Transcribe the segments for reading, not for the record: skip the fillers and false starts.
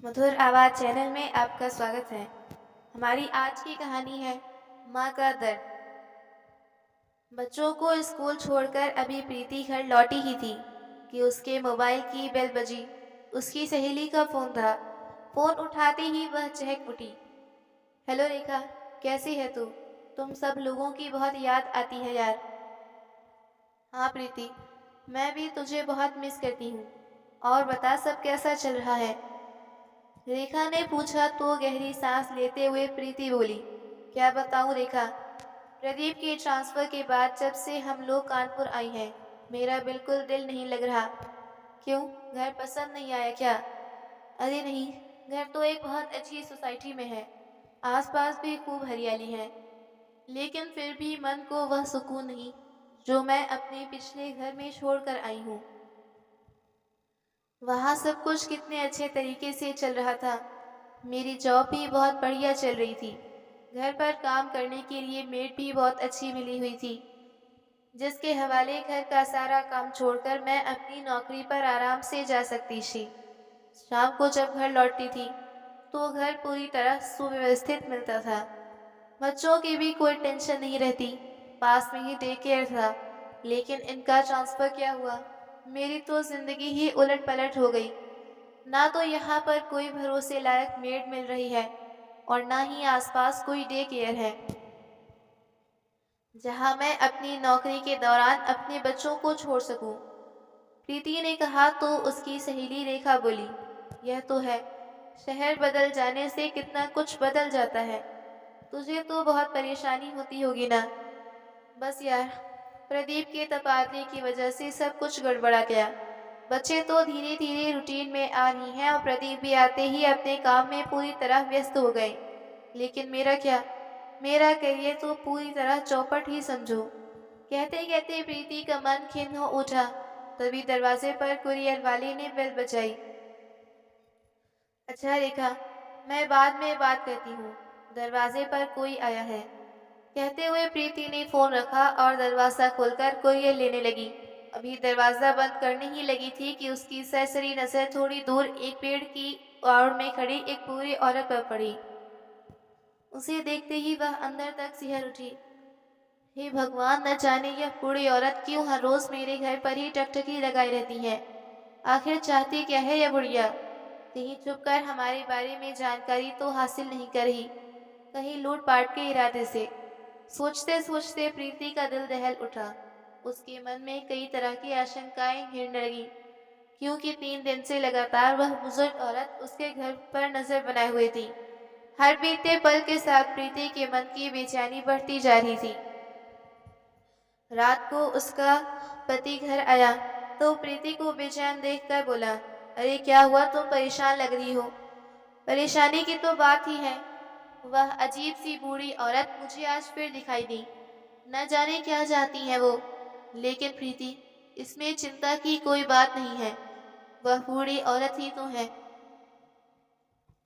मधुर आवाज़ चैनल में आपका स्वागत है। हमारी आज की कहानी है माँ का दर्द। बच्चों को स्कूल छोड़कर अभी प्रीति घर लौटी ही थी कि उसके मोबाइल की बेल बजी। उसकी सहेली का फ़ोन था। फ़ोन उठाते ही वह चहक उठी। हेलो रेखा, कैसी है तू? तुम सब लोगों की बहुत याद आती है यार। हाँ प्रीति, मैं भी तुझे बहुत मिस करती हूँ। और बता, सब कैसा चल रहा है? रेखा ने पूछा तो गहरी सांस लेते हुए प्रीति बोली, क्या बताऊं रेखा, प्रदीप के ट्रांसफर के बाद जब से हम लोग कानपुर आई हैं, मेरा बिल्कुल दिल नहीं लग रहा। क्यों, घर पसंद नहीं आया क्या? अरे नहीं, घर तो एक बहुत अच्छी सोसाइटी में है, आसपास भी खूब हरियाली है, लेकिन फिर भी मन को वह सुकून नहीं जो मैं अपने पिछले घर में छोड़कर आई हूँ। वहाँ सब कुछ कितने अच्छे तरीके से चल रहा था। मेरी जॉब भी बहुत बढ़िया चल रही थी। घर पर काम करने के लिए मेड भी बहुत अच्छी मिली हुई थी, जिसके हवाले घर का सारा काम छोड़कर मैं अपनी नौकरी पर आराम से जा सकती थी। शाम को जब घर लौटती थी तो घर पूरी तरह सुव्यवस्थित मिलता था। बच्चों की भी कोई टेंशन नहीं रहती, पास में ही डे केयर था। लेकिन इनका ट्रांसफ़र क्या हुआ, मेरी तो ज़िंदगी ही उलट पलट हो गई। ना तो यहाँ पर कोई भरोसे लायक मेड मिल रही है और ना ही आसपास कोई डे केयर है जहाँ मैं अपनी नौकरी के दौरान अपने बच्चों को छोड़ सकूं। प्रीति ने कहा तो उसकी सहेली रेखा बोली, यह तो है, शहर बदल जाने से कितना कुछ बदल जाता है। तुझे तो बहुत परेशानी होती होगी ना? बस यार, प्रदीप के तबादले की वजह से सब कुछ गड़बड़ा गया। बच्चे तो धीरे धीरे रूटीन में आ रही हैं और प्रदीप भी आते ही अपने काम में पूरी तरह व्यस्त हो गए। लेकिन मेरा क्या, मेरा करियर तो पूरी तरह चौपट ही समझो। कहते कहते प्रीति का मन खिन्न हो उठा। तभी दरवाजे पर कुरियर वाले ने बेल बजाई। अच्छा रेखा, मैं बाद में बात करती हूँ, दरवाजे पर कोई आया है, कहते हुए प्रीति ने फोन रखा और दरवाजा खोलकर कुरियर लेने लगी। अभी दरवाजा बंद करने ही लगी थी कि उसकी सरसरी नजर थोड़ी दूर एक पेड़ की आड़ में खड़ी एक बूढ़ी औरत पर पड़ी। उसे देखते ही वह अंदर तक सिहर उठी। हे भगवान, न जाने यह बूढ़ी औरत क्यों हर रोज मेरे घर पर ही टकटकी लगाई रहती है। आखिर चाहती क्या है यह बुढ़िया? कहीं छुपकर हमारे बारे में जानकारी तो हासिल नहीं कर रही, कहीं लूटपाट के इरादे से? सोचते सोचते प्रीति का दिल दहल उठा। उसके मन में कई तरह की आशंकाएं घिरने लगी, क्योंकि 3 दिन से लगातार वह बुजुर्ग औरत उसके घर पर नजर बनाए हुए थी। हर बीते पल के साथ प्रीति के मन की बेचैनी बढ़ती जा रही थी। रात को उसका पति घर आया तो प्रीति को बेचैन देखकर बोला, अरे क्या हुआ, तुम परेशान लग रही हो? परेशानी की तो बात ही है, वह अजीब सी बूढ़ी औरत मुझे आज फिर दिखाई दी। न जाने क्या चाहती है वो। लेकिन प्रीति, इसमें चिंता की कोई बात नहीं है, वह बूढ़ी औरत ही तो है।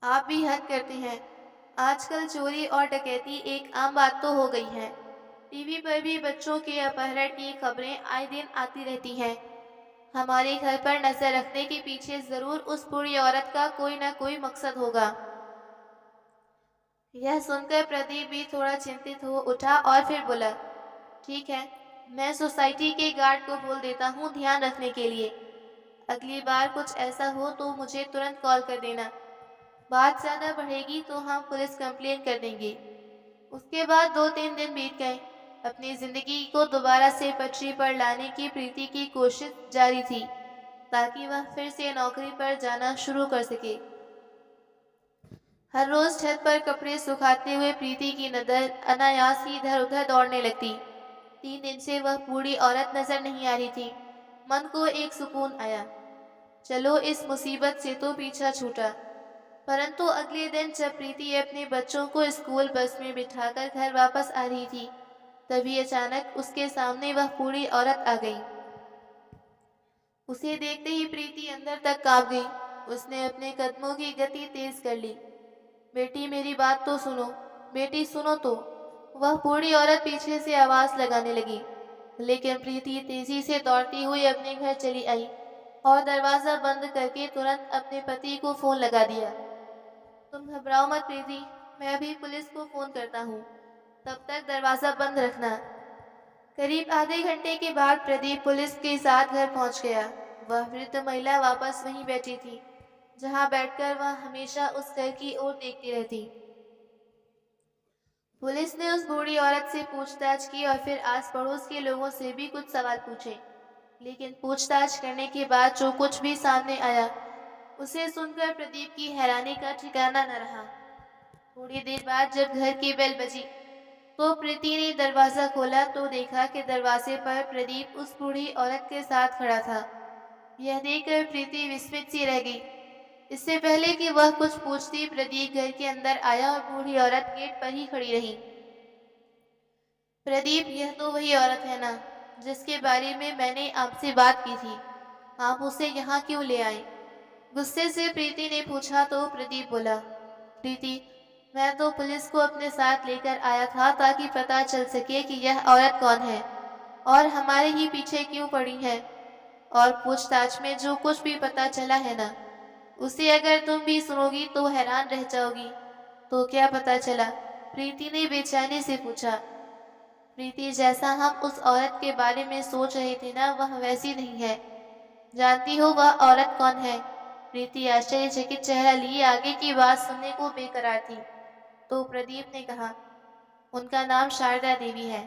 आप भी हद करते हैं। आजकल चोरी और डकैती एक आम बात तो हो गई है। टीवी पर भी बच्चों के अपहरण की खबरें आए दिन आती रहती हैं। हमारे घर पर नजर रखने के पीछे जरूर उस बूढ़ी औरत का कोई ना कोई मकसद होगा। यह सुनकर प्रदीप भी थोड़ा चिंतित हो उठा और फिर बोला, ठीक है, मैं सोसाइटी के गार्ड को बोल देता हूँ ध्यान रखने के लिए। अगली बार कुछ ऐसा हो तो मुझे तुरंत कॉल कर देना। बात ज्यादा बढ़ेगी तो हम पुलिस कंप्लेन कर देंगे। उसके बाद 2-3 दिन बीत गए। अपनी जिंदगी को दोबारा से पटरी पर लाने की प्रीति की कोशिश जारी थी, ताकि वह फिर से नौकरी पर जाना शुरू कर सके। हर रोज छत पर कपड़े सुखाते हुए प्रीति की नजर अनायास ही इधर उधर दौड़ने लगती। 3 दिन से वह बूढ़ी औरत नजर नहीं आ रही थी। मन को एक सुकून आया, चलो इस मुसीबत से तो पीछा छूटा। परंतु अगले दिन जब प्रीति अपने बच्चों को स्कूल बस में बिठाकर घर वापस आ रही थी, तभी अचानक उसके सामने वह बूढ़ी औरत आ गई। उसे देखते ही प्रीति अंदर तक कांप गई। उसने अपने कदमों की गति तेज कर ली। बेटी, मेरी बात तो सुनो, बेटी सुनो तो। वह बूढ़ी औरत पीछे से आवाज लगाने लगी, लेकिन प्रीति तेजी से दौड़ती हुई अपने घर चली आई और दरवाज़ा बंद करके तुरंत अपने पति को फ़ोन लगा दिया। तुम घबराओ मत प्रीति, मैं अभी पुलिस को फ़ोन करता हूँ, तब तक दरवाज़ा बंद रखना। करीब आधे घंटे के बाद प्रदीप पुलिस के साथ घर पहुँच गया। वह वृद्ध महिला वापस वहीं बैठी थी, जहाँ बैठकर वह हमेशा उस घर की ओर देखती रहती। पुलिस ने उस बूढ़ी औरत से पूछताछ की और फिर आस पड़ोस के लोगों से भी कुछ सवाल पूछे, लेकिन पूछताछ करने के बाद जो कुछ भी सामने आया, उसे सुनकर प्रदीप की हैरानी का ठिकाना न रहा। थोड़ी देर बाद जब घर की बेल बजी, तो प्रीति ने दरवाजा खोला तो देखा कि दरवाजे पर प्रदीप उस बूढ़ी औरत के साथ खड़ा था। यह देखकर प्रीति विस्मित सी रह गई। इससे पहले कि वह कुछ पूछती, प्रदीप घर के अंदर आया और बूढ़ी औरत गेट पर ही खड़ी रही। प्रदीप, यह तो वही औरत है ना, जिसके बारे में मैंने आपसे बात की थी। आप उसे यहाँ क्यों ले आए? गुस्से से प्रीति ने पूछा तो प्रदीप बोला, प्रीति, मैं तो पुलिस को अपने साथ लेकर आया था ताकि पता चल सके कि यह औरत कौन है और हमारे ही पीछे क्यों पड़ी है। और पूछताछ में जो कुछ भी पता चला है ना, उसे अगर तुम भी सुनोगी तो हैरान रह जाओगी। तो क्या पता चला? प्रीति ने बेचैनी से पूछा। प्रीति, जैसा हम उस औरत के बारे में सोच रहे थे ना, वह वैसी नहीं है। जानती हो वह औरत कौन है? प्रीति आश्चर्यचकित चेहरा लिए आगे की बात सुनने को बेकरार थी। तो प्रदीप ने कहा, उनका नाम शारदा देवी है।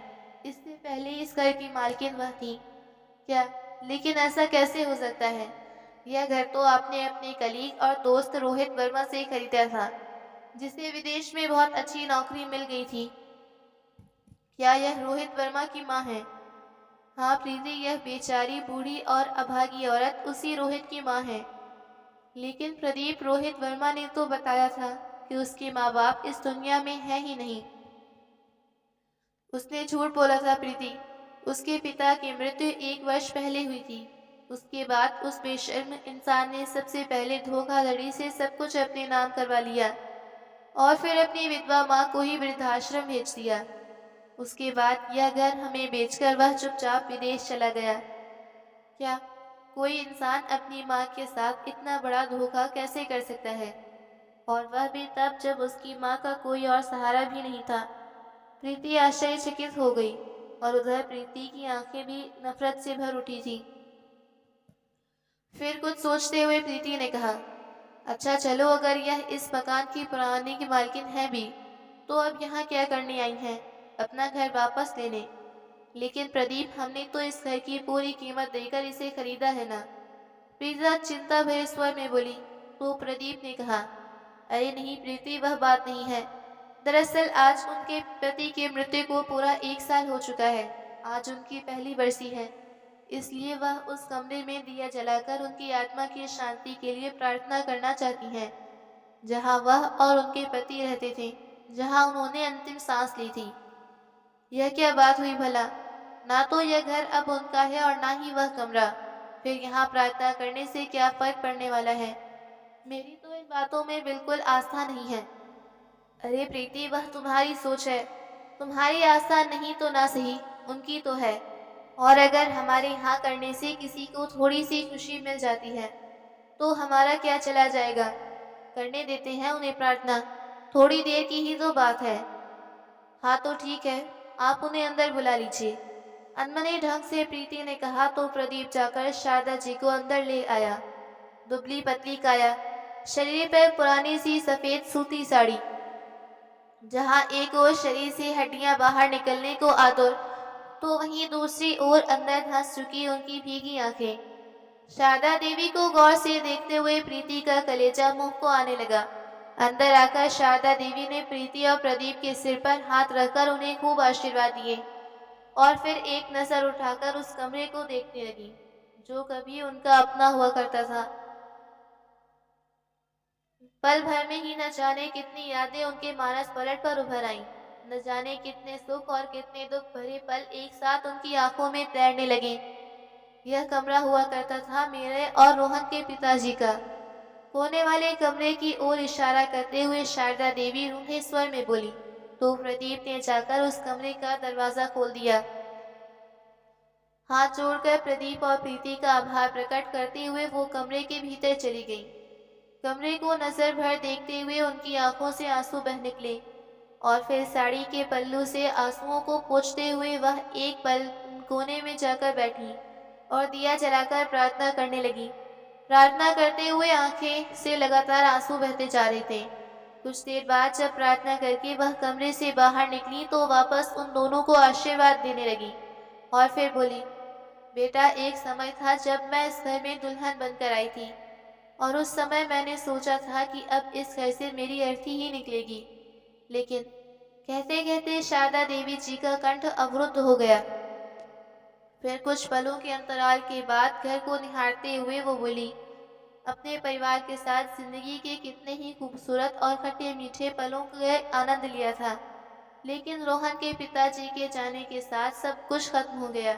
इससे पहले इस घर की मालकिन वह थी। क्या? लेकिन ऐसा कैसे हो सकता है? यह घर तो आपने अपने कलीग और दोस्त रोहित वर्मा से खरीदा था, जिसे विदेश में बहुत अच्छी नौकरी मिल गई थी। क्या यह रोहित वर्मा की माँ है? हाँ प्रीति, यह बेचारी बूढ़ी और अभागी औरत उसी रोहित की माँ है। लेकिन प्रदीप, रोहित वर्मा ने तो बताया था कि उसके माँ बाप इस दुनिया में है ही नहीं। उसने झूठ बोला था प्रीति। उसके पिता की मृत्यु 1 वर्ष पहले हुई थी। उसके बाद उस बेशर्म इंसान ने सबसे पहले धोखाधड़ी से सब कुछ अपने नाम करवा लिया और फिर अपनी विधवा माँ को ही वृद्धाश्रम भेज दिया। उसके बाद यह घर हमें बेचकर वह चुपचाप विदेश चला गया। क्या कोई इंसान अपनी माँ के साथ इतना बड़ा धोखा कैसे कर सकता है? और वह भी तब जब उसकी माँ का कोई और सहारा भी नहीं था। प्रीति आश्चर्यचकित हो गई और उधर प्रीति की आंखें भी नफरत से भर उठी थी। फिर कुछ सोचते हुए प्रीति ने कहा, अच्छा चलो, अगर यह इस मकान की पुरानी की मालकिन है भी, तो अब यहाँ क्या करने आई हैं? अपना घर वापस लेने। लेकिन प्रदीप, हमने तो इस घर की पूरी कीमत देकर इसे खरीदा है ना। प्रीता चिंता भरे स्वर में बोली। तो प्रदीप ने कहा, अरे नहीं प्रीति, वह बात नहीं है। दरअसल आज उनके पति की मृत्यु को पूरा 1 साल हो चुका है। आज उनकी पहली बरसी है, इसलिए वह उस कमरे में दिया जलाकर उनकी आत्मा की शांति के लिए प्रार्थना करना चाहती हैं, जहां वह और उनके पति रहते थे, जहां उन्होंने अंतिम सांस ली थी। यह क्या बात हुई भला? ना तो यह घर अब उनका है और ना ही वह कमरा। फिर यहाँ प्रार्थना करने से क्या फर्क पड़ने वाला है? मेरी तो इन बातों में बिल्कुल आस्था नहीं है। अरे प्रीति, वह तुम्हारी सोच है। तुम्हारी आस्था नहीं तो ना सही, उनकी तो है। और अगर हमारे यहाँ करने से किसी को थोड़ी सी खुशी मिल जाती है, तो हमारा क्या चला जाएगा? करने देते हैं उन्हें प्रार्थना, थोड़ी देर की ही तो बात है। हाँ तो ठीक है, आप उन्हें अंदर बुला लीजिए। अनमने ढंग से प्रीति ने कहा तो प्रदीप जाकर शारदा जी को अंदर ले आया। दुबली पतली काया, शरीर पर पुरानी सी सफेद सूती साड़ी, जहाँ एक ओर शरीर से हड्डियां बाहर निकलने को आतुर, तो वहीं दूसरी ओर अंदर धंस चुकी उनकी भीगी आंखें। शारदा देवी को गौर से देखते हुए प्रीति का कलेजा मुंह को आने लगा। अंदर आकर शारदा देवी ने प्रीति और प्रदीप के सिर पर हाथ रखकर उन्हें खूब आशीर्वाद दिए और फिर एक नजर उठाकर उस कमरे को देखने लगी, जो कभी उनका अपना हुआ करता था। पल भर में ही न जाने कितनी यादें उनके मानस पलट पर उभर आईं। न जाने कितने सुख और कितने दुख भरे पल एक साथ उनकी आंखों में तैरने लगे। यह कमरा हुआ करता था मेरे और रोहन के पिताजी का। कोने वाले कमरे की ओर इशारा करते हुए शारदा देवी रूखे स्वर में बोली। तो प्रदीप ने जाकर उस कमरे का दरवाजा खोल दिया। हाथ जोड़कर प्रदीप और प्रीति का आभार प्रकट करते हुए वो कमरे के भीतर चली गई। कमरे को नजर भर देखते हुए उनकी आंखों से आंसू बह निकले और फिर साड़ी के पल्लू से आंसुओं को पोंछते हुए वह एक पल कोने में जाकर बैठी और दिया जलाकर प्रार्थना करने लगी। प्रार्थना करते हुए आंखें से लगातार आंसू बहते जा रहे थे। कुछ देर बाद जब प्रार्थना करके वह कमरे से बाहर निकली तो वापस उन दोनों को आशीर्वाद देने लगी और फिर बोली, बेटा, एक समय था जब मैं इस घर में दुल्हन बनकर आई थी और उस समय मैंने सोचा था कि अब इस घर से मेरी अर्थी ही निकलेगी, लेकिन कहते कहते शारदा देवी जी का कंठ अवरुद्ध हो गया। फिर कुछ पलों के अंतराल के बाद घर को निहारते हुए वो बोली, अपने परिवार के साथ जिंदगी के कितने ही खूबसूरत और खट्टे मीठे पलों का आनंद लिया था, लेकिन रोहन के पिताजी के जाने के साथ सब कुछ खत्म हो गया।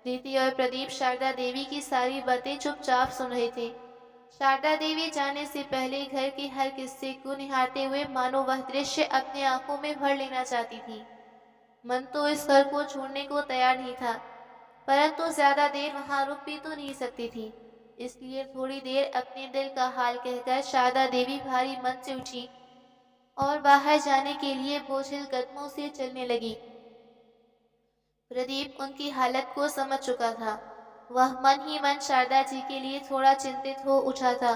प्रीति और प्रदीप शारदा देवी की सारी बातें चुपचाप सुन रहे थे। शारदा देवी जाने से पहले घर के हर किस्से को निहारते हुए मानो वह दृश्य अपने आंखों में भर लेना चाहती थी। मन तो इस घर को छोड़ने को तैयार नहीं था, परंतु ज्यादा देर वहां रुक भी तो नहीं सकती थी। इसलिए थोड़ी देर अपने दिल का हाल कहकर शारदा देवी भारी मन से उठी और बाहर जाने के लिए बोझिल कदमों से चलने लगी। प्रदीप उनकी हालत को समझ चुका था। वह मन ही मन शारदा जी के लिए थोड़ा चिंतित हो उठा था।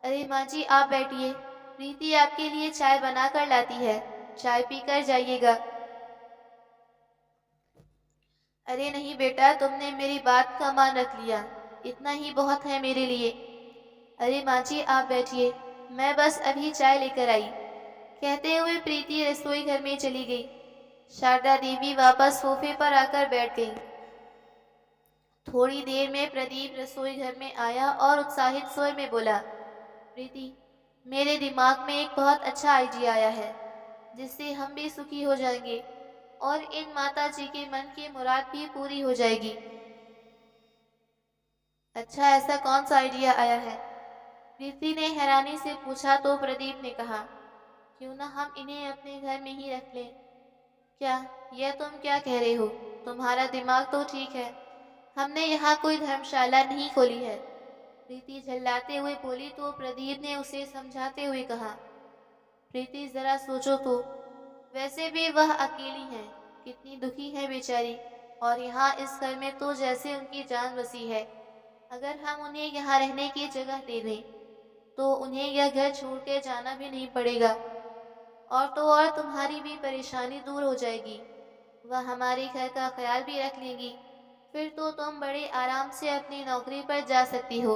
अरे माँ जी, आप बैठिए, प्रीति आपके लिए चाय बना कर लाती है, चाय पीकर जाइएगा। अरे नहीं बेटा, तुमने मेरी बात का मान रख लिया, इतना ही बहुत है मेरे लिए। अरे माँ जी, आप बैठिए, मैं बस अभी चाय लेकर आई। कहते हुए प्रीति रसोई घर में चली गई। शारदा देवी वापस सोफे पर आकर बैठ गई। थोड़ी देर में प्रदीप रसोई घर में आया और उत्साहित स्वर में बोला, प्रीति, मेरे दिमाग में एक बहुत अच्छा आइडिया आया है, जिससे हम भी सुखी हो जाएंगे और इन माता जी के मन की मुराद भी पूरी हो जाएगी। अच्छा, ऐसा कौन सा आइडिया आया है? प्रीति ने हैरानी से पूछा तो प्रदीप ने कहा, क्यों ना हम इन्हें अपने घर में ही रख लें। क्या, यह तुम क्या कह रहे हो? तुम्हारा दिमाग तो ठीक है, हमने यहाँ कोई धर्मशाला नहीं खोली है। प्रीति झल्लाते हुए बोली तो प्रदीप ने उसे समझाते हुए कहा, प्रीति जरा सोचो तो, वैसे भी वह अकेली है, कितनी दुखी है बेचारी, और यहाँ इस घर में तो जैसे उनकी जान बसी है। अगर हम उन्हें यहाँ रहने की जगह दे दें तो उन्हें यह घर छोड़ के जाना भी नहीं पड़ेगा, और तो और तुम्हारी भी परेशानी दूर हो जाएगी। वह हमारे घर का ख्याल भी रख लेंगी, फिर तो तुम बड़े आराम से अपनी नौकरी पर जा सकती हो।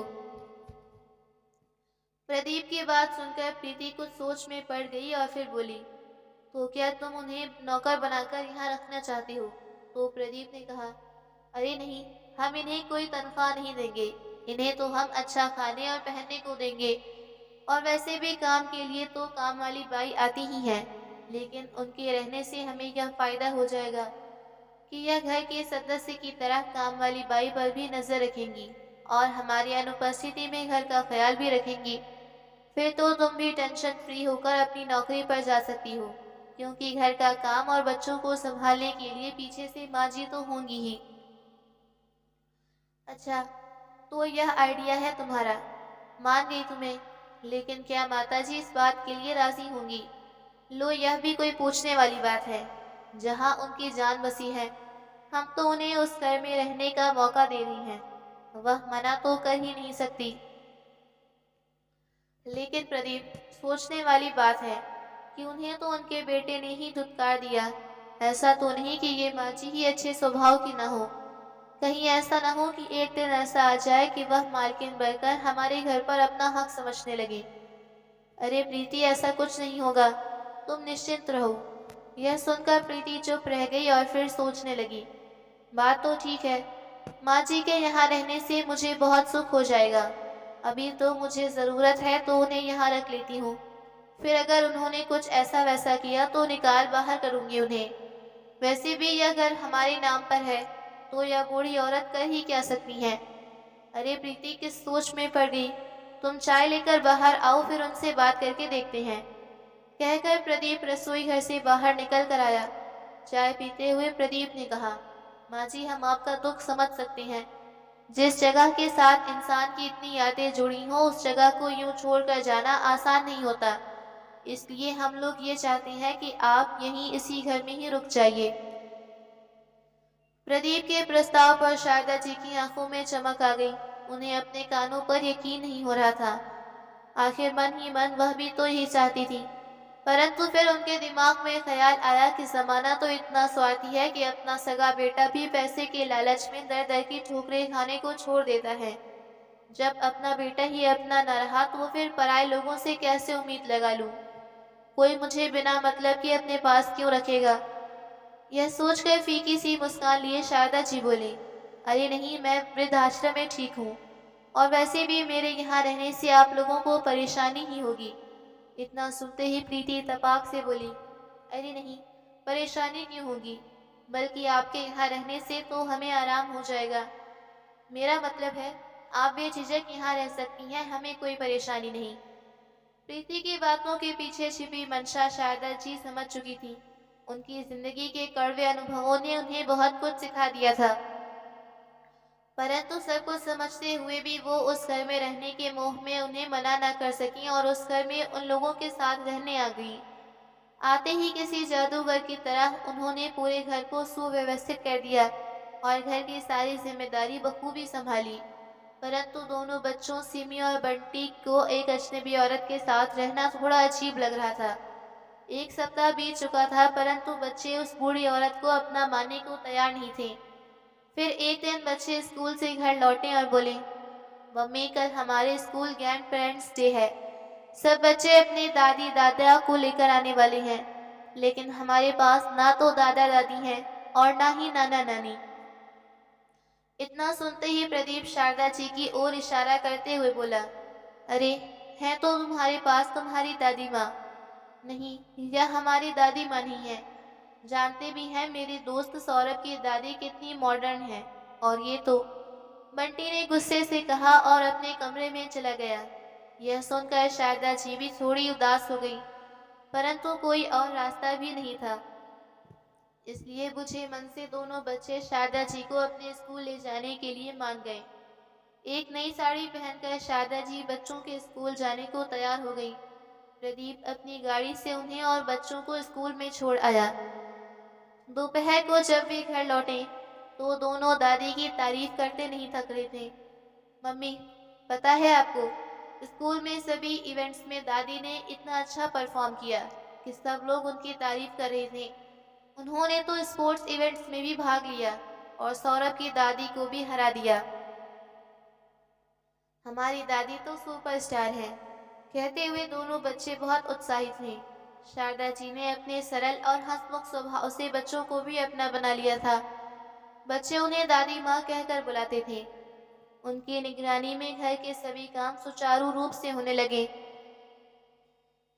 प्रदीप की बात सुनकर प्रीति कुछ सोच में पड़ गई और फिर बोली, तो क्या तुम उन्हें नौकर बनाकर यहाँ रखना चाहती हो? तो प्रदीप ने कहा, अरे नहीं, हम इन्हें कोई तनख्वाह नहीं देंगे, इन्हें तो हम अच्छा खाने और पहनने को देंगे, और वैसे भी काम के लिए तो काम वाली बाई आती ही है, लेकिन उनके रहने से हमें यह फायदा हो जाएगा कि यह घर के सदस्य की तरह काम वाली बाई पर भी नजर रखेंगी और हमारी अनुपस्थिति में घर का ख्याल भी रखेंगी। फिर तो तुम भी टेंशन फ्री होकर अपनी नौकरी पर जा सकती हो, क्योंकि घर का काम और बच्चों को संभालने के लिए पीछे से माँ जी तो होंगी ही। अच्छा, तो यह आइडिया है तुम्हारा, मान गई तुम्हें, लेकिन क्या माताजी इस बात के लिए राजी होंगी? लो, यह भी कोई पूछने वाली बात है? जहाँ उनकी जान बसी है, हम तो उन्हें उस घर में रहने का मौका दे रही हैं, वह मना तो कर ही नहीं सकती। लेकिन प्रदीप, सोचने वाली बात है कि उन्हें तो उनके बेटे ने ही धुतकार दिया, ऐसा तो नहीं कि ये माँ जी ही अच्छे स्वभाव की ना हो। कहीं ऐसा ना हो कि एक दिन ऐसा आ जाए कि वह मालकिन बनकर हमारे घर पर अपना हक समझने लगे। अरे प्रीति, ऐसा कुछ नहीं होगा, तुम निश्चिंत रहो। यह सुनकर प्रीति चुप रह गई और फिर सोचने लगी, बात तो ठीक है, माँ जी के यहाँ रहने से मुझे बहुत सुख हो जाएगा। अभी तो मुझे ज़रूरत है तो उन्हें यहाँ रख लेती हूँ, फिर अगर उन्होंने कुछ ऐसा वैसा किया तो निकाल बाहर करूँगी उन्हें। वैसे भी यह घर हमारे नाम पर है, तो यह बूढ़ी औरत कर ही क्या सकती है। अरे प्रीति, किस सोच में पड़ गई? तुम चाय लेकर बाहर आओ, फिर उनसे बात करके देखते हैं। कहकर प्रदीप रसोई घर से बाहर निकल कर आया। चाय पीते हुए प्रदीप ने कहा, माँ जी, हम आपका दुख समझ सकते हैं। जिस जगह के साथ इंसान की इतनी यादें जुड़ी हों, उस जगह को यूं छोड़कर जाना आसान नहीं होता। इसलिए हम लोग ये चाहते हैं कि आप यहीं इसी घर में ही रुक जाइए। प्रदीप के प्रस्ताव पर शारदा जी की आंखों में चमक आ गई। उन्हें अपने कानों पर यकीन नहीं हो रहा था। आखिर मन ही मन वह भी तो यही चाहती थी। परंतु फिर उनके दिमाग में ख्याल आया कि जमाना तो इतना स्वार्थी है कि अपना सगा बेटा भी पैसे के लालच में दर दर की ठोकरें खाने को छोड़ देता है। जब अपना बेटा ही अपना न रहा तो फिर पराये लोगों से कैसे उम्मीद लगा लूं? कोई मुझे बिना मतलब के अपने पास क्यों रखेगा? यह सोचकर फीकी सी मुस्कान लिए शारदा जी बोले, अरे नहीं, मैं वृद्धाश्रम में ठीक हूँ। और वैसे भी मेरे यहाँ रहने से आप लोगों को परेशानी ही होगी। इतना सुनते ही प्रीति तपाक से बोली, अरे नहीं, परेशानी क्यों होगी, बल्कि आपके यहाँ रहने से तो हमें आराम हो जाएगा। मेरा मतलब है, आप बेझिझक यहाँ रह सकती हैं, हमें कोई परेशानी नहीं। प्रीति की बातों के पीछे छिपी मंशा शारदा जी समझ चुकी थी। उनकी जिंदगी के कड़वे अनुभवों ने उन्हें बहुत कुछ सिखा दिया था। परंतु सब कुछ समझते हुए भी वो उस घर में रहने के मोह में उन्हें मना न कर सकी और उस घर में उन लोगों के साथ रहने आ गई। आते ही किसी जादूगर की तरह उन्होंने पूरे घर को सुव्यवस्थित कर दिया और घर की सारी जिम्मेदारी बखूबी संभाली। परंतु दोनों बच्चों सिमी और बंटी को एक अजनबी औरत के साथ रहना थोड़ा अजीब लग रहा था। एक सप्ताह बीत चुका था, परंतु बच्चे उस बूढ़ी औरत को अपना मानने को तैयार नहीं थे। फिर एक दिन बच्चे स्कूल से घर लौटे और बोले, मम्मी, कल हमारे स्कूल ग्रैंड पेरेंट्स डे है। सब बच्चे अपने दादी दादा को लेकर आने वाले हैं, लेकिन हमारे पास ना तो दादा दादी हैं और ना ही नाना नानी। इतना सुनते ही प्रदीप शारदा जी की ओर इशारा करते हुए बोला, अरे, है तो तुम्हारे पास तुम्हारी दादी माँ। नहीं, यह हमारी दादी माँ नहीं है। जानते भी हैं मेरे दोस्त सौरभ की दादी कितनी मॉडर्न है। और ये तो, बंटी ने गुस्से से कहा और अपने कमरे में चला गया। यह सुनकर शारदा जी भी थोड़ी उदास हो गई, परंतु कोई और रास्ता भी नहीं था। इसलिए बुझे मन से दोनों बच्चे शारदा जी को अपने स्कूल ले जाने के लिए मान गए। एक नई साड़ी पहनकर शारदा जी बच्चों के स्कूल जाने को तैयार हो गई। प्रदीप अपनी गाड़ी से उन्हें और बच्चों को स्कूल में छोड़ आया। दोपहर को जब वे घर लौटे तो दोनों दादी की तारीफ करते नहीं थक रहे थे। मम्मी, पता है आपको, स्कूल में सभी इवेंट्स में दादी ने इतना अच्छा परफॉर्म किया कि सब लोग उनकी तारीफ कर रहे थे। उन्होंने तो स्पोर्ट्स इवेंट्स में भी भाग लिया और सौरभ की दादी को भी हरा दिया। हमारी दादी तो सुपरस्टार है। कहते हुए दोनों बच्चे बहुत उत्साहित थे। शारदा जी ने अपने सरल और हंसमुख स्वभाव से बच्चों को भी अपना बना लिया था। बच्चे उन्हें दादी माँ कहकर बुलाते थे। उनकी निगरानी में घर के सभी काम सुचारू रूप से होने लगे।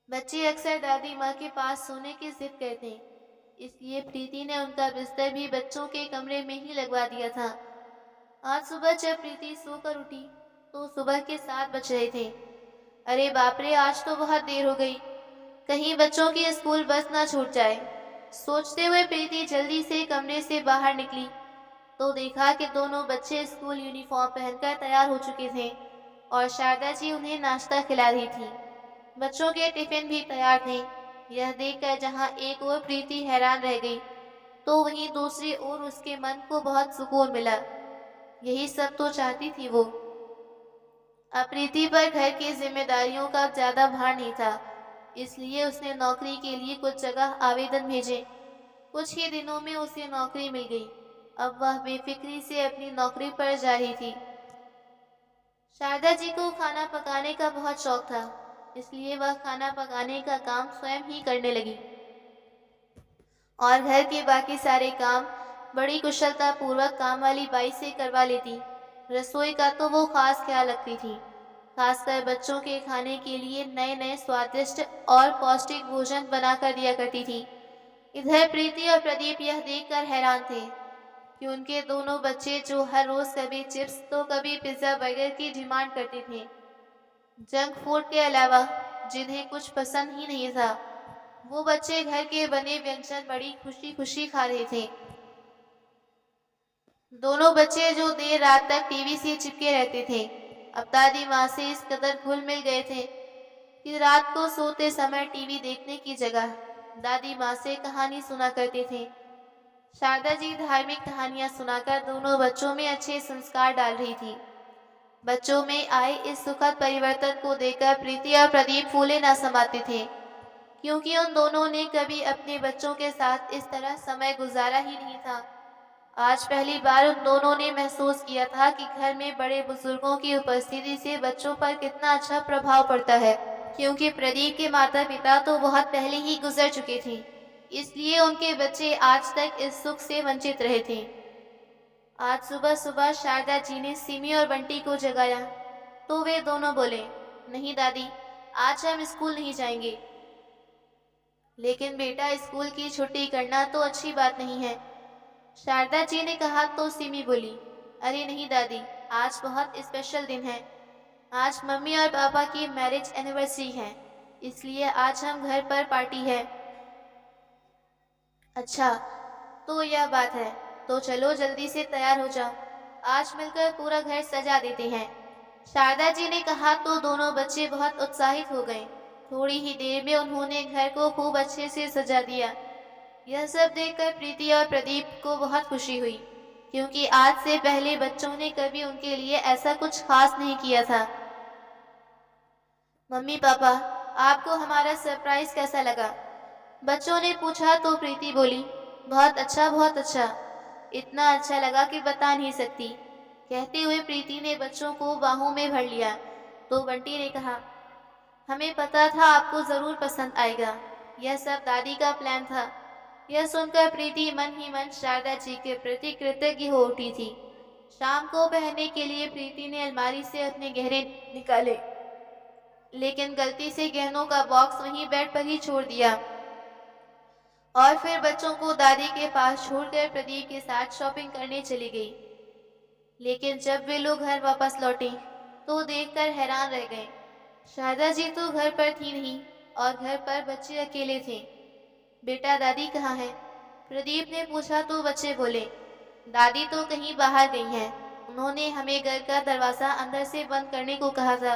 बच्चे अक्सर दादी माँ के पास सोने की जिद करते, इसलिए प्रीति ने उनका बिस्तर भी बच्चों के कमरे में ही लगवा दिया था। आज सुबह जब प्रीति सोकर उठी तो सुबह के 7 बज रहे थे। अरे बाप रे, आज तो बहुत देर हो गई, कहीं बच्चों की स्कूल बस ना छूट जाए। सोचते हुए प्रीति जल्दी से कमरे से बाहर निकली तो देखा कि दोनों बच्चे स्कूल यूनिफॉर्म पहनकर तैयार हो चुके थे और शारदा जी उन्हें नाश्ता खिला रही थी। बच्चों के टिफिन भी तैयार थे। यह देखकर जहां एक ओर प्रीति हैरान रह गई तो वहीं दूसरी ओर उसके मन को बहुत सुकून मिला। यही सब तो चाहती थी वो। अब प्रीति पर घर की जिम्मेदारियों का ज्यादा भार नहीं था, इसलिए उसने नौकरी के लिए कुछ जगह आवेदन भेजे। कुछ ही दिनों में उसे नौकरी मिल गई। अब वह बेफिक्री से अपनी नौकरी पर जा रही थी। शारदा जी को खाना पकाने का बहुत शौक था, इसलिए वह खाना पकाने का काम स्वयं ही करने लगी और घर के बाकी सारे काम बड़ी कुशलता पूर्वक काम वाली बाई से करवा लेती। रसोई का तो वो खास ख्याल रखती थी, खासकर बच्चों के खाने के लिए नए नए स्वादिष्ट और पौष्टिक भोजन बनाकर दिया करती थी। इधर प्रीति और प्रदीप यह देखकर हैरान थे कि उनके दोनों बच्चे, जो हर रोज कभी चिप्स तो कभी पिज्जा बर्गर की डिमांड करते थे, जंक फूड के अलावा जिन्हें कुछ पसंद ही नहीं था, वो बच्चे घर के बने व्यंजन बड़ी खुशी खुशी खा रहे थे। दोनों बच्चे जो देर रात तक टीवी से चिपके रहते थे, अब दादी माँ से इस कदर घुल मिल गए थे कि रात को सोते समय टीवी देखने की जगह दादी माँ से कहानी सुना करते थे। शारदा जी धार्मिक कहानियां सुनाकर दोनों बच्चों में अच्छे संस्कार डाल रही थी। बच्चों में आए इस सुखद परिवर्तन को देखकर प्रीति और प्रदीप फूले न समाते थे, क्योंकि उन दोनों ने कभी अपने बच्चों के साथ इस तरह समय गुजारा ही नहीं था। आज पहली बार उन दोनों ने महसूस किया था कि घर में बड़े बुजुर्गों की उपस्थिति से बच्चों पर कितना अच्छा प्रभाव पड़ता है, क्योंकि प्रदीप के माता पिता तो बहुत पहले ही गुजर चुके थे, इसलिए उनके बच्चे आज तक इस सुख से वंचित रहे थे। आज सुबह सुबह शारदा जी ने सिमी और बंटी को जगाया तो वे दोनों बोले, नहीं दादी, आज हम स्कूल नहीं जाएंगे। लेकिन बेटा, स्कूल की छुट्टी करना तो अच्छी बात नहीं है, शारदा जी ने कहा तो सिमी बोली, अरे नहीं दादी, आज बहुत स्पेशल दिन है। आज मम्मी और पापा की मैरिज एनिवर्सरी है, इसलिए आज हम घर पर पार्टी है। अच्छा, तो यह बात है, तो चलो जल्दी से तैयार हो जाओ, आज मिलकर पूरा घर सजा देते हैं। शारदा जी ने कहा तो दोनों बच्चे बहुत उत्साहित हो गए। थोड़ी ही देर में उन्होंने घर को खूब अच्छे से सजा दिया। यह सब देखकर प्रीति और प्रदीप को बहुत खुशी हुई, क्योंकि आज से पहले बच्चों ने कभी उनके लिए ऐसा कुछ खास नहीं किया था। मम्मी पापा, आपको हमारा सरप्राइज कैसा लगा? बच्चों ने पूछा तो प्रीति बोली, बहुत अच्छा, बहुत अच्छा। इतना अच्छा लगा कि बता नहीं सकती। कहते हुए प्रीति ने बच्चों को बाहों में भर लिया तो बंटी ने कहा, हमें पता था आपको जरूर पसंद आएगा, यह सब दादी का प्लान था। यह सुनकर प्रीति मन ही मन शारदा जी के प्रति कृतज्ञ हो उठी थी। शाम को पहनने के लिए प्रीति ने अलमारी से अपने गहने निकाले, लेकिन गलती से गहनों का बॉक्स वहीं बेड पर ही छोड़ दिया और फिर बच्चों को दादी के पास छोड़कर प्रदीप के साथ शॉपिंग करने चली गई। लेकिन जब वे लोग घर वापस लौटे तो देखकर हैरान रह गए। शारदा जी तो घर पर थी नहीं और घर पर बच्चे अकेले थे। बेटा, दादी कहाँ है? प्रदीप ने पूछा तो बच्चे बोले, दादी तो कहीं बाहर गई हैं, उन्होंने हमें घर का दरवाजा अंदर से बंद करने को कहा था।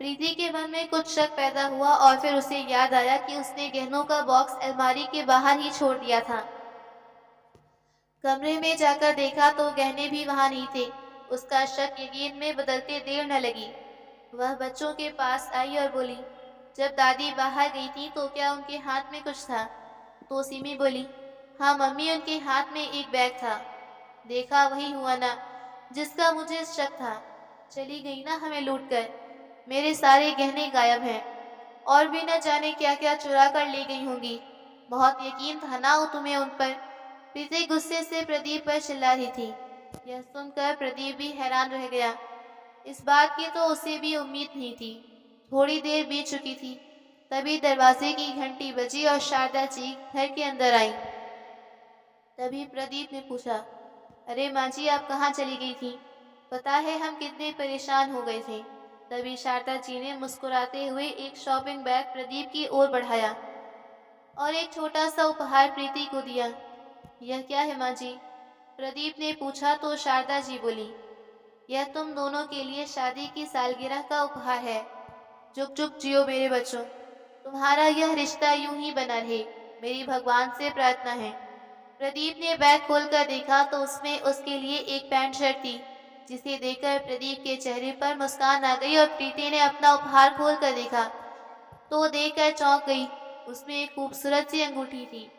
प्रीति के मन में कुछ शक पैदा हुआ और फिर उसे याद आया कि उसने गहनों का बॉक्स अलमारी के बाहर ही छोड़ दिया था। कमरे में जाकर देखा तो गहने भी वहां नहीं थे। उसका शक यकीन में बदलते देर न लगी। वह बच्चों के पास आई और बोली, जब दादी बाहर गई थी तो क्या उनके हाथ में कुछ था? तो सिमी बोली, हाँ मम्मी, उनके हाथ में एक बैग था। देखा वही हुआ ना जिसका मुझे शक था। चली गई ना हमें लूट कर। मेरे सारे गहने गायब हैं और भी न जाने क्या क्या चुरा कर ले गई होंगी। बहुत यकीन था ना तुम्हें उन पर। प्रीति गुस्से से प्रदीप पर चिल्ला रही थी। यह सुनकर प्रदीप भी हैरान रह गया। इस बात की तो उसे भी उम्मीद नहीं थी। थोड़ी देर बीत चुकी थी, तभी दरवाजे की घंटी बजी और शारदा जी घर के अंदर आई। तभी प्रदीप ने पूछा, अरे माँ जी, आप कहाँ चली गई थी? पता है हम कितने परेशान हो गए थे। तभी शारदा जी ने मुस्कुराते हुए एक शॉपिंग बैग प्रदीप की ओर बढ़ाया और एक छोटा सा उपहार प्रीति को दिया। यह क्या है माँ जी? प्रदीप ने पूछा तो शारदा जी बोली, यह तुम दोनों के लिए शादी की सालगिरह का उपहार है। जुग जुग जियो मेरे बच्चों, तुम्हारा यह रिश्ता यूं ही बना रहे, मेरी भगवान से प्रार्थना है। प्रदीप ने बैग खोलकर देखा तो उसमें उसके लिए एक पैंट शर्ट थी, जिसे देखकर प्रदीप के चेहरे पर मुस्कान आ गई और प्रीति ने अपना उपहार खोलकर देखा तो देखकर चौंक गई। उसमें एक खूबसूरत सी अंगूठी थी।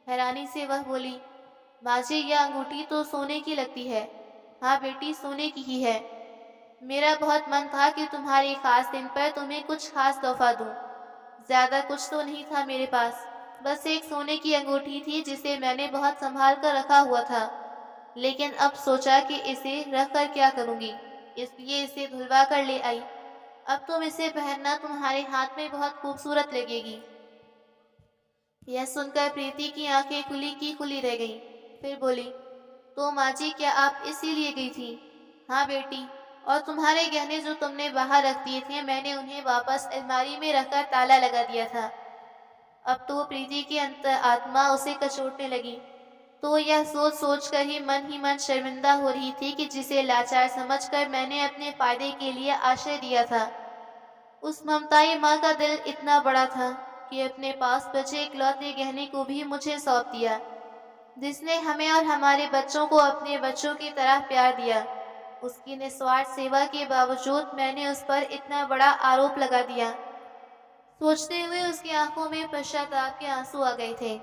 हैरानी से वह बोली, माँ जी, यह अंगूठी तो सोने की लगती है। हाँ बेटी, सोने की ही है। मेरा बहुत मन था कि तुम्हारे खास दिन पर तुम्हें कुछ खास तोहफा दूं। ज्यादा कुछ तो नहीं था मेरे पास, बस एक सोने की अंगूठी थी जिसे मैंने बहुत संभाल कर रखा हुआ था। लेकिन अब सोचा कि इसे रख कर क्या करूंगी, इसलिए इसे धुलवा कर ले आई। अब तुम इसे पहनना, तुम्हारे हाथ में बहुत खूबसूरत लगेगी। यह सुनकर प्रीति की आंखें खुली की खुली रह गईं। फिर बोली, तो माँ जी, क्या आप इसीलिए गई थी? हाँ बेटी, और तुम्हारे गहने जो तुमने बाहर रख दिए थे, मैंने उन्हें वापस अलमारी में रखकर ताला लगा दिया था। अब तो प्रीति की अंतर आत्मा उसे कचोटने लगी। तो यह सोच सोच कर ही मन शर्मिंदा हो रही थी कि जिसे लाचार समझकर मैंने अपने फायदे के लिए आश्रय दिया था। उस ममताई माँ का दिल इतना बड़ा था कि अपने पास बचे इकलौते गहने को भी मुझे सौंप दिया, जिसने हमें और हमारे बच्चों को अपने बच्चों की तरह प्यार दिया। उसकी निस्वार्थ सेवा के बावजूद मैंने उस पर इतना बड़ा आरोप लगा दिया। सोचते हुए उसकी आंखों में पश्चाताप के आंसू आ गए थे।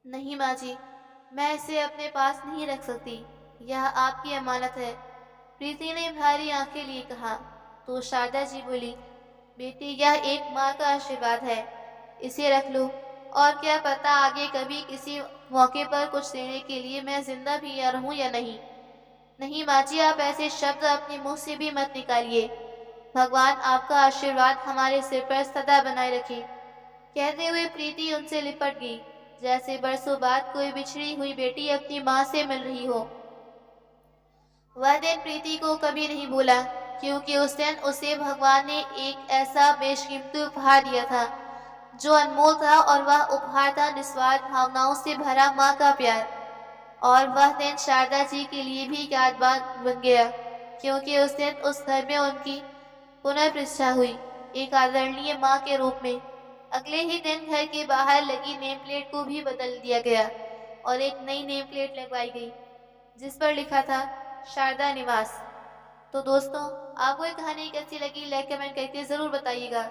नहीं माँ जी, मैं इसे अपने पास नहीं रख सकती। यह आपकी अमानत है। प्रीति ने भारी आंखें लिए कहा। तो शारदा जी बोली, बेटी यह एक माँ का आशीर्वाद है, इसे रख लो। और क्या पता आगे कभी किसी मौके पर कुछ देने के लिए मैं जिंदा भी या रहूं या नहीं। नहीं माँ जी, आप ऐसे शब्द अपने मुंह से भी मत निकालिए। भगवान आपका आशीर्वाद हमारे सिर पर सदा बनाए रखे। कहते हुए प्रीति उनसे लिपट गई, जैसे बरसों बाद कोई बिछड़ी हुई बेटी अपनी माँ से मिल रही हो। वह दिन प्रीति को कभी नहीं भूला, क्योंकि उस दिन उसे भगवान ने एक ऐसा बेशकीमती उपहार दिया था जो अनमोल था, और वह उपहार था निस्वार्थ भावनाओं से भरा माँ का प्यार। और वह दिन शारदा जी के लिए भी याद बात बन गया, क्योंकि उस दिन उस घर में उनकी पुनर्प्रतिष्ठा हुई, एक आदरणीय माँ के रूप में। अगले ही दिन घर के बाहर लगी नेम प्लेट को भी बदल दिया गया और एक नई नेम प्लेट लगवाई गई, जिस पर लिखा था शारदा निवास। तो दोस्तों, आपको ये कहानी कैसी लगी, लाइक कमेंट करके जरूर बताइएगा।